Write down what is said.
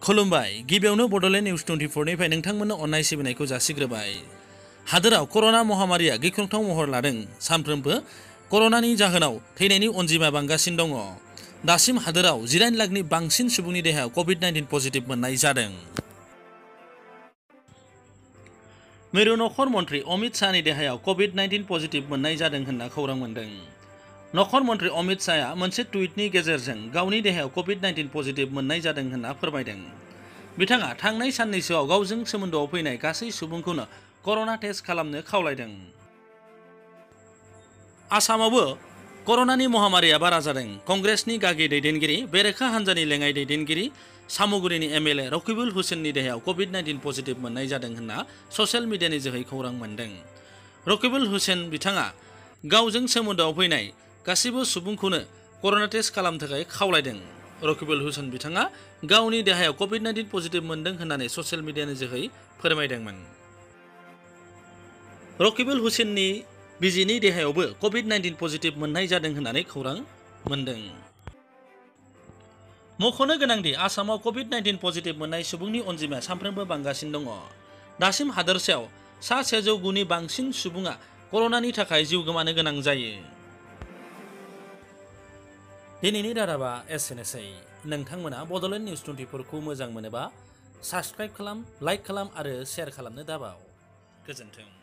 खुलुमबाय गिबियावनो बड'लेण्ड निउज 24 निफ्राय नोंथांमोननो अननाय सिबिनायखौ जासिग्रोबाय। हादोराव कर'ना महामारिया गिख्रंथाव महर लादों। सानफ्रोमबो कर'नानि जाहोनाव थैनायनि अनजिमा बांगासिनो दङ। दासिम हादोराव 9 लाखनि बांसिन सुबुंनि देहायाव कभिड-19 पजिटिभ मोननाय जादों। मिरु नखर मन्त्रि अमित शाहनि देहायाव कभिड-19 पजिटिभ मोननाय जादों होनना खौरां मोन्दों। नखर मन्त्रि अमित शाहआ मोनसे टुइटनि गेजेरजों गावनि देहायाव कभिड-19 पजिटिभ मोननाय जादों होनना फोरमायदों। बिथाङा थांनाय साननैसोआव गावजों सोमोन्दोआव फैनाय गासै सुबुंखौनो कर'ना टेस्ट खालामनो खावलायदों। आसामावबो कर'नानि महामारिया बारा जादों। कंग्रेसनि गागि दैदेनगिरि बेरेखा हान्जानि लेङाइ दैदेनगिरि सामुगुरिनि एमएलए रकिबुल हुसेननि देहायाव कभिड-19 पजिटिभ मोननाय जादों होनना ससियेल मिडियानि जोहै खौरां मोन्दों। रकिबुल हुसेन बिथाङा गावजों सोमोन्दोआव फैनाय गासिबो सुबुंखौनो कर'ना टेस्ट खालामनो थाखाय खावलायदों। रकिबुल हुसेन बिथाङा गावनि देहायाव कभिड-19 पजिटिभ मोनदों होननानै ससियेल मिडियानि जोहै फोरमायदोंमोन। रकिबुल हुसेननि बिजिनि देहायावबो कभिड-19 पजिटिभ मोननाय जादों होननानै खौरां मोन्दों। मख'नो गोनांदि आसामाव कभिड-19 पजिटिभ मोननाय सुबुंनि अनजिमाया सानफ्रोमबो बांगासिनो दङ। दासिम हादोरसायाव 109नि बांसिन सुबुङा कर'नानि थाखाय जिउ गोमानो गोनां जायो। दिनैनि रादाबा एसेनोसै। नोंथांमोना बड'लेण्ड निउज 24 खौ मोजां मोनोबा साबस्क्राइब खालाम, लाइक खालाम आरो शेयार खालामनो दाबाव। गोजोन्थों।